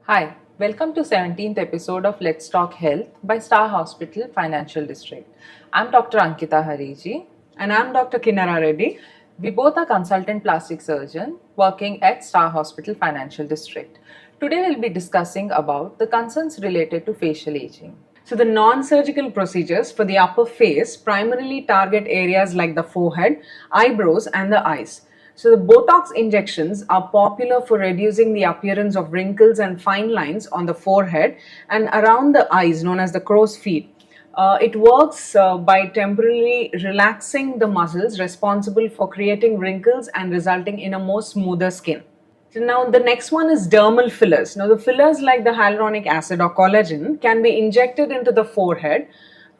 Hi, welcome to 17th episode of Let's Talk Health by Star Hospital Financial District. I'm Dr. Ankita Hariji. And I'm Dr. Kinnara Reddy. We both are consultant plastic surgeon working at Star Hospital Financial District. Today we'll be discussing about the concerns related to facial aging. So, the non surgical procedures for the upper face primarily target areas like the forehead, eyebrows, and the eyes. So, the Botox injections are popular for reducing the appearance of wrinkles and fine lines on the forehead and around the eyes, known as the crow's feet. It works by temporarily relaxing the muscles responsible for creating wrinkles and resulting in a more smoother skin. So now the next one is dermal fillers. Now the fillers like the hyaluronic acid or collagen can be injected into the forehead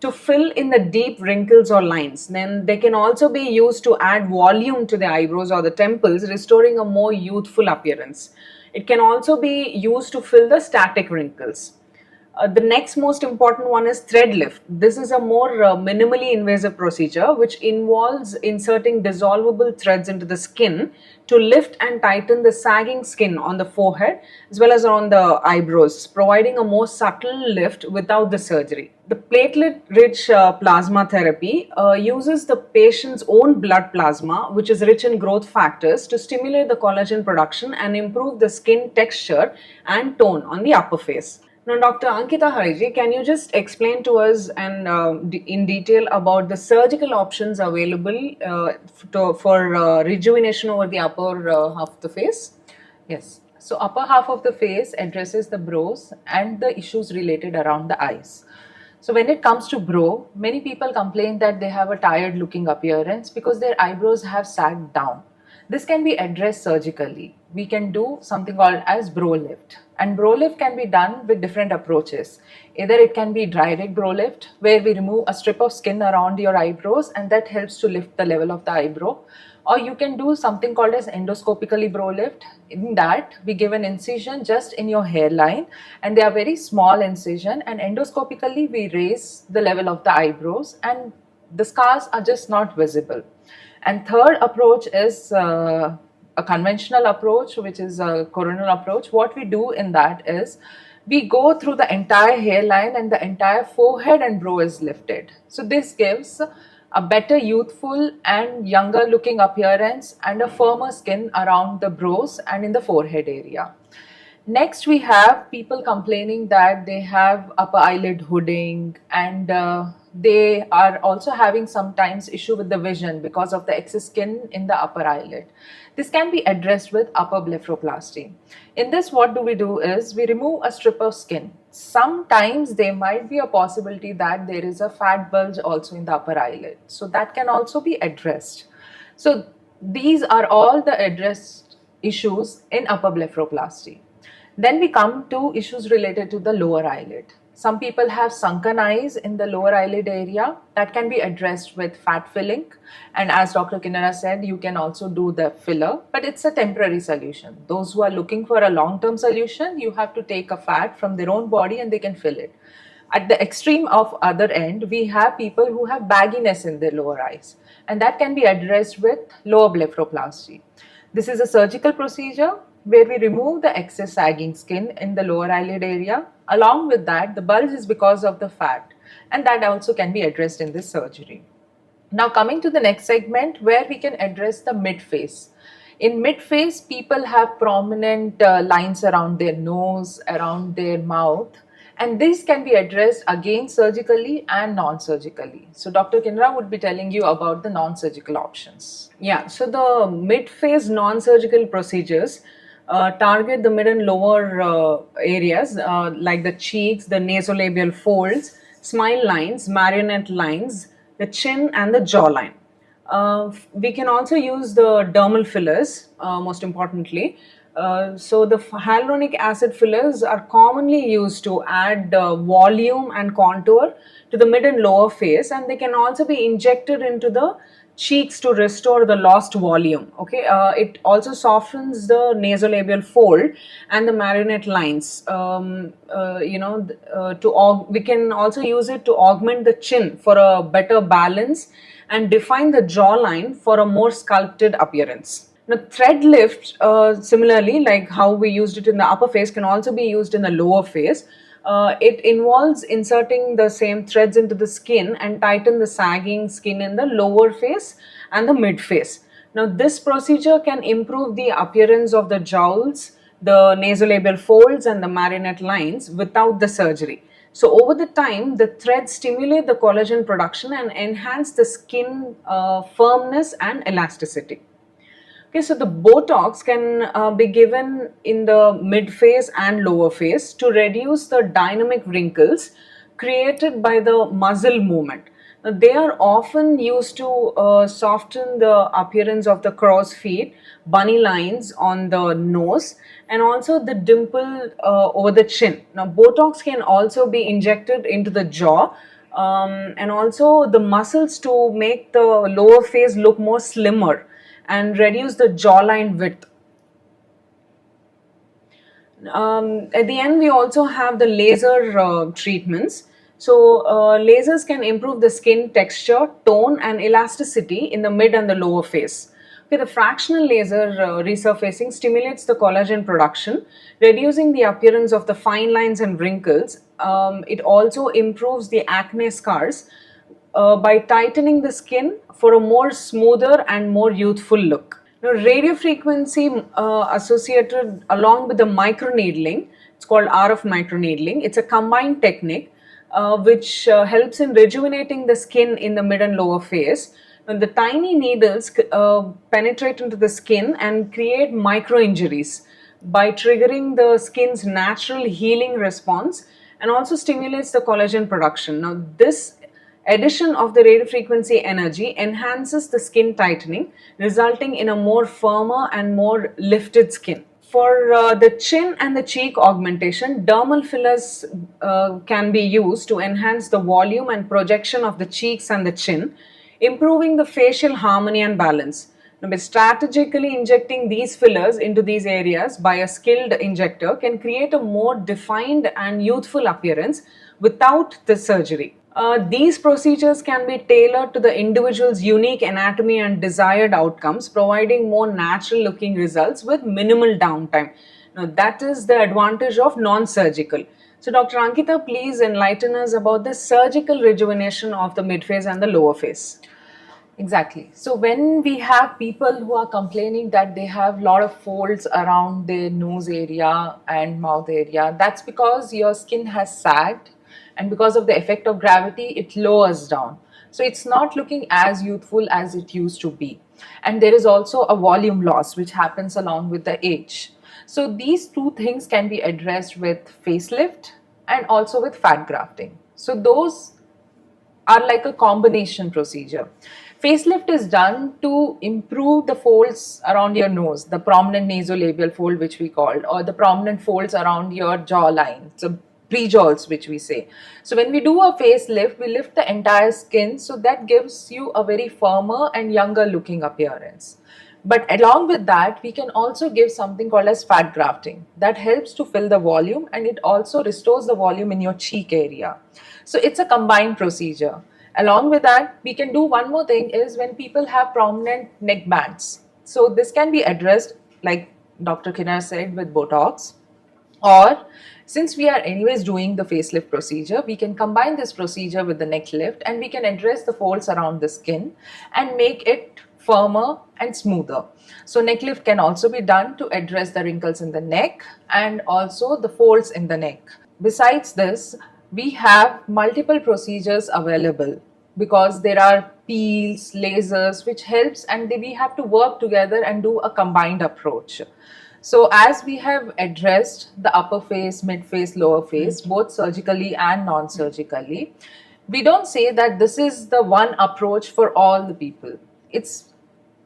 to fill in the deep wrinkles or lines. Then they can also be used to add volume to the eyebrows or the temples, restoring a more youthful appearance. It can also be used to fill the static wrinkles. The next most important one is thread lift. This is a more minimally invasive procedure which involves inserting dissolvable threads into the skin to lift and tighten the sagging skin on the forehead as well as on the eyebrows, providing a more subtle lift without the surgery. The platelet rich plasma therapy uses the patient's own blood plasma, which is rich in growth factors, to stimulate the collagen production and improve the skin texture and tone on the upper face. Now, Dr. Ankita Hariji, can you just explain to us and in detail about the surgical options available for rejuvenation over the upper half of the face? Yes. So upper half of the face addresses the brows and the issues related around the eyes. So when it comes to brow, many people complain that they have a tired looking appearance because their eyebrows have sagged down. This can be addressed surgically. We can do something called as brow lift. And brow lift can be done with different approaches. Either it can be direct brow lift, where we remove a strip of skin around your eyebrows and that helps to lift the level of the eyebrow. Or you can do something called as endoscopically brow lift. In that, we give an incision just in your hairline and they are very small incision, and endoscopically we raise the level of the eyebrows and the scars are just not visible. And third approach is a conventional approach, which is a coronal approach. What we do in that is we go through the entire hairline and the entire forehead and brow is lifted. So this gives a better youthful and younger looking appearance and a firmer skin around the brows and in the forehead area. Next, we have people complaining that they have upper eyelid hooding and they are also having sometimes issue with the vision because of the excess skin in the upper eyelid. This can be addressed with upper blepharoplasty. In this, what do we do is we remove a strip of skin. Sometimes there might be a possibility that there is a fat bulge also in the upper eyelid. So that can also be addressed. So these are all the addressed issues in upper blepharoplasty. Then we come to issues related to the lower eyelid. Some people have sunken eyes in the lower eyelid area. That can be addressed with fat filling. And as Dr. Kinnara said, you can also do the filler, but it's a temporary solution. Those who are looking for a long-term solution, you have to take a fat from their own body and they can fill it. At the extreme of other end, we have people who have bagginess in their lower eyes, and that can be addressed with lower blepharoplasty. This is a surgical procedure where we remove the excess sagging skin in the lower eyelid area. Along with that, the bulge is because of the fat, and that also can be addressed in this surgery. Now coming to the next segment where we can address the mid face. In mid face, people have prominent lines around their nose, around their mouth, and these can be addressed again surgically and non-surgically. So Dr. Kinnara would be telling you about the non-surgical options. Yeah, so the mid-phase non-surgical procedures target the mid and lower areas like the cheeks, the nasolabial folds, smile lines, marionette lines, the chin and the jawline. We can also use the dermal fillers, most importantly. So the hyaluronic acid fillers are commonly used to add volume and contour to the mid and lower face, and they can also be injected into the cheeks to restore the lost volume. Okay, it also softens the nasolabial fold and the marionette lines. We can also use it to augment the chin for a better balance and define the jawline for a more sculpted appearance. Now, thread lift, similarly, like how we used it in the upper face, can also be used in the lower face. It involves inserting the same threads into the skin and tighten the sagging skin in the lower face and the mid face. Now, this procedure can improve the appearance of the jowls, the nasolabial folds, and the marionette lines without the surgery. So, over the time, the threads stimulate the collagen production and enhance the skin firmness and elasticity. Okay, so the Botox can be given in the mid face and lower face to reduce the dynamic wrinkles created by the muscle movement. Now, they are often used to soften the appearance of the crow's feet, bunny lines on the nose, and also the dimple over the chin. Now, Botox can also be injected into the jaw and also the muscles to make the lower face look more slimmer and reduce the jawline width. At the end, we also have the laser treatments. So, lasers can improve the skin texture, tone, and elasticity in the mid and the lower face. Okay, the fractional laser resurfacing stimulates the collagen production, reducing the appearance of the fine lines and wrinkles. It also improves the acne scars by tightening the skin for a more smoother and more youthful look. Now, radio frequency associated along with the microneedling, it's called RF microneedling. It's a combined technique which helps in rejuvenating the skin in the mid and lower face. When the tiny needles penetrate into the skin and create micro injuries by triggering the skin's natural healing response and also stimulates the collagen production. Now, this addition of the radiofrequency energy enhances the skin tightening, resulting in a more firmer and more lifted skin. For the chin and the cheek augmentation, dermal fillers can be used to enhance the volume and projection of the cheeks and the chin, improving the facial harmony and balance. Now, by strategically injecting these fillers into these areas by a skilled injector can create a more defined and youthful appearance without the surgery. These procedures can be tailored to the individual's unique anatomy and desired outcomes, providing more natural looking results with minimal downtime. Now, that is the advantage of non surgical. So, Dr. Ankita, please enlighten us about the surgical rejuvenation of the midface and the lower face. Exactly. So when we have people who are complaining that they have a lot of folds around their nose area and mouth area, that's because your skin has sagged, and because of the effect of gravity, it lowers down. So it's not looking as youthful as it used to be. And there is also a volume loss which happens along with the age. So these two things can be addressed with facelift and also with fat grafting. So those are like a combination procedure. Facelift is done to improve the folds around your nose, the prominent nasolabial fold, which we called, or the prominent folds around your jawline, so pre-jawls, which we say. So when we do a facelift, we lift the entire skin, so that gives you a very firmer and younger looking appearance. But along with that, we can also give something called as fat grafting that helps to fill the volume, and it also restores the volume in your cheek area. So it's a combined procedure. Along with that, we can do one more thing is when people have prominent neck bands. So this can be addressed, like Dr. Kinnair said, with Botox. Or since we are anyways doing the facelift procedure, we can combine this procedure with the neck lift, and we can address the folds around the skin and make it firmer and smoother. So neck lift can also be done to address the wrinkles in the neck and also the folds in the neck. Besides this, we have multiple procedures available because there are peels, lasers, which helps, and we have to work together and do a combined approach. So as we have addressed the upper face, mid face, lower face, both surgically and non-surgically, we don't say that this is the one approach for all the people. It's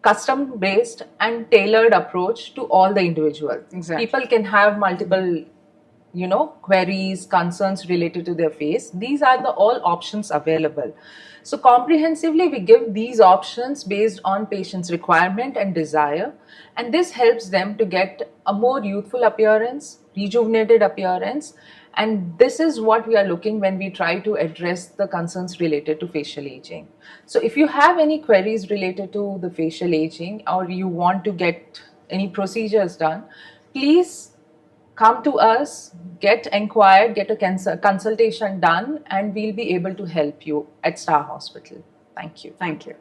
custom based and tailored approach to all the individual. Exactly. People can have multiple queries, concerns related to their face. These are the all options available. So comprehensively, we give these options based on patient's requirement and desire, and this helps them to get a more youthful appearance, rejuvenated appearance, And this is what we are looking when we try to address the concerns related to facial aging. So if you have any queries related to the facial aging, or you want to get any procedures done, please come to us, get inquired, get a consultation done, and we'll be able to help you at Star Hospital. Thank you. Thank you.